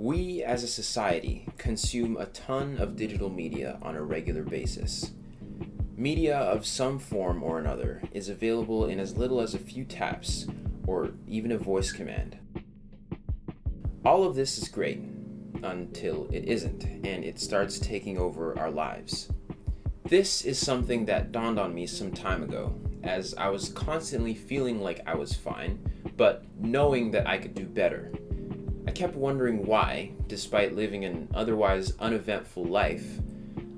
We as a society consume a ton of digital media on a regular basis. Media of some form or another is available in as little as a few taps or even a voice command. All of this is great until it isn't and it starts taking over our lives. This is something that dawned on me some time ago, as I was constantly feeling like I was fine, but knowing that I could do better. I kept wondering why, despite living an otherwise uneventful life,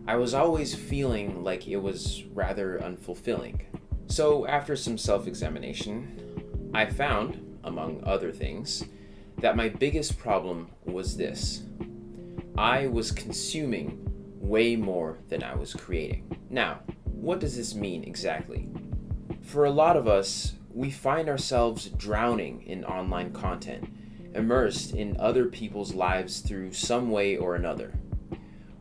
I was always feeling like it was rather unfulfilling. So after some self-examination, I found, among other things, that my biggest problem was this. I was consuming way more than I was creating. Now, what does this mean exactly? For a lot of us, we find ourselves drowning in online content, immersed in other people's lives through some way or another.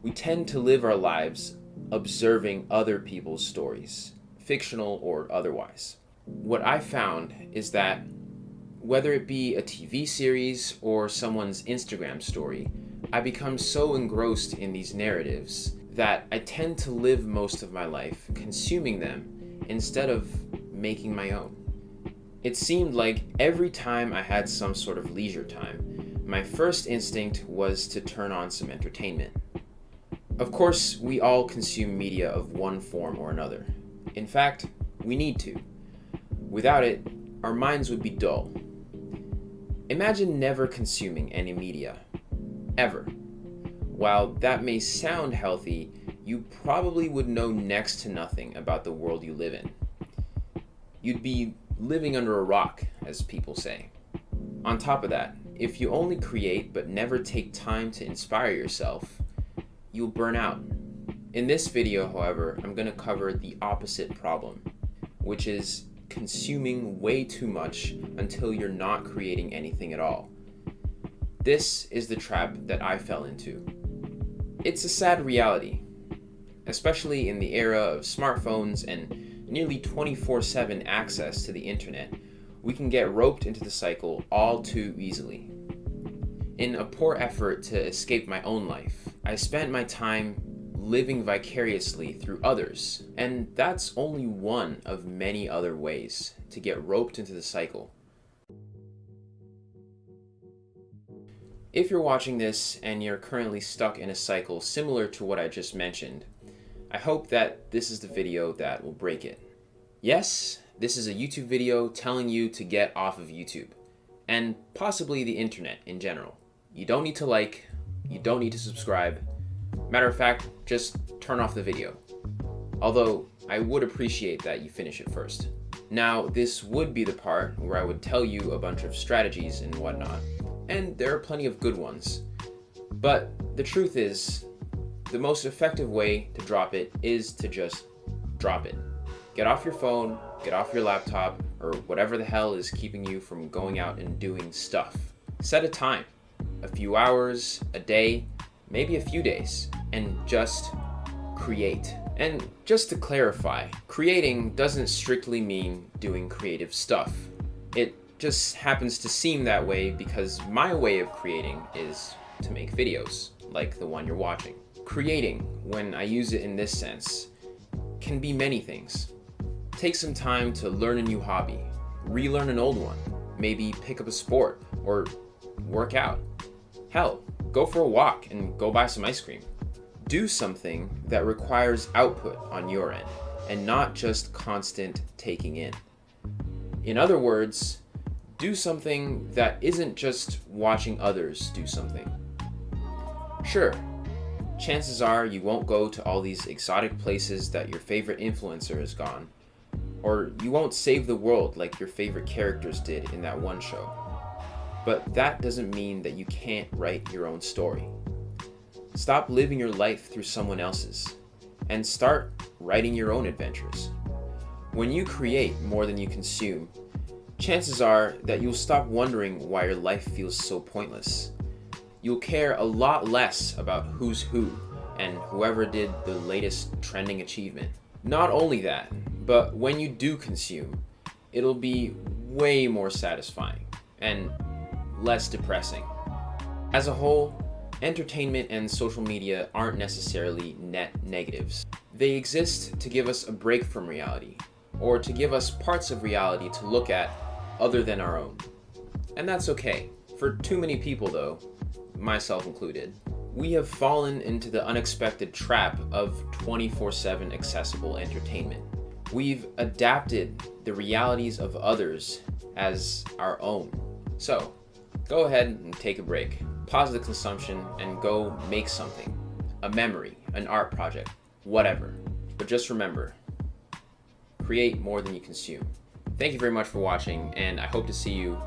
We tend to live our lives observing other people's stories, fictional or otherwise. What I found is that whether it be a TV series or someone's Instagram story, I become so engrossed in these narratives that I tend to live most of my life consuming them instead of making my own. It seemed like every time I had some sort of leisure time, my first instinct was to turn on some entertainment. Of course, we all consume media of one form or another. In fact, we need to. Without it, our minds would be dull. Imagine never consuming any media. Ever. While that may sound healthy, you probably would know next to nothing about the world you live in. You'd be living under a rock, as people say. On top of that, if you only create but never take time to inspire yourself, you'll burn out. In this video, however, I'm going to cover the opposite problem, which is consuming way too much until you're not creating anything at all. This is the trap that I fell into. It's a sad reality, especially in the era of smartphones and nearly 24/7 access to the internet. We can get roped into the cycle all too easily. In a poor effort to escape my own life, I spent my time living vicariously through others, and that's only one of many other ways to get roped into the cycle. If you're watching this and you're currently stuck in a cycle similar to what I just mentioned, I hope that this is the video that will break it. Yes, this is a YouTube video telling you to get off of YouTube, and possibly the internet in general. You don't need to like, you don't need to subscribe. Matter of fact, just turn off the video. Although, I would appreciate that you finish it first. Now, this would be the part where I would tell you a bunch of strategies and whatnot, and there are plenty of good ones. But the truth is, the most effective way to drop it is to just drop it. Get off your phone, get off your laptop, or whatever the hell is keeping you from going out and doing stuff. Set a time, a few hours, a day, maybe a few days, and just create. And just to clarify, creating doesn't strictly mean doing creative stuff. It just happens to seem that way because my way of creating is to make videos, like the one you're watching. Creating, when I use it in this sense, can be many things. Take some time to learn a new hobby, relearn an old one, maybe pick up a sport, or work out. Hell, go for a walk and go buy some ice cream. Do something that requires output on your end, and not just constant taking in. In other words, do something that isn't just watching others do something. Sure, chances are you won't go to all these exotic places that your favorite influencer has gone, or you won't save the world like your favorite characters did in that one show. But that doesn't mean that you can't write your own story. Stop living your life through someone else's, and start writing your own adventures. When you create more than you consume, chances are that you'll stop wondering why your life feels so pointless. You'll care a lot less about who's who and whoever did the latest trending achievement. Not only that, but when you do consume, it'll be way more satisfying and less depressing. As a whole, entertainment and social media aren't necessarily net negatives. They exist to give us a break from reality, or to give us parts of reality to look at other than our own. And that's okay. For too many people though, myself included, we have fallen into the unexpected trap of 24/7 accessible entertainment. We've adapted the realities of others as our own. So, go ahead and take a break. Pause the consumption and go make something. A memory, an art project, whatever. But just remember, create more than you consume. Thank you very much for watching, and I hope to see you.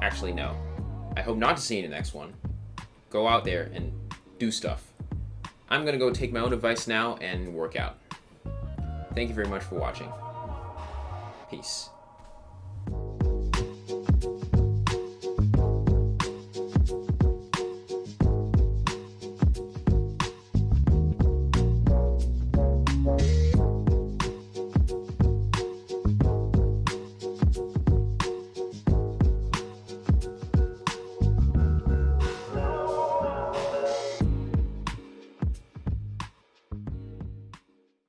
Actually, no. I hope not to see you in the next one. Go out there and do stuff. I'm gonna go take my own advice now and work out. Thank you very much for watching. Peace.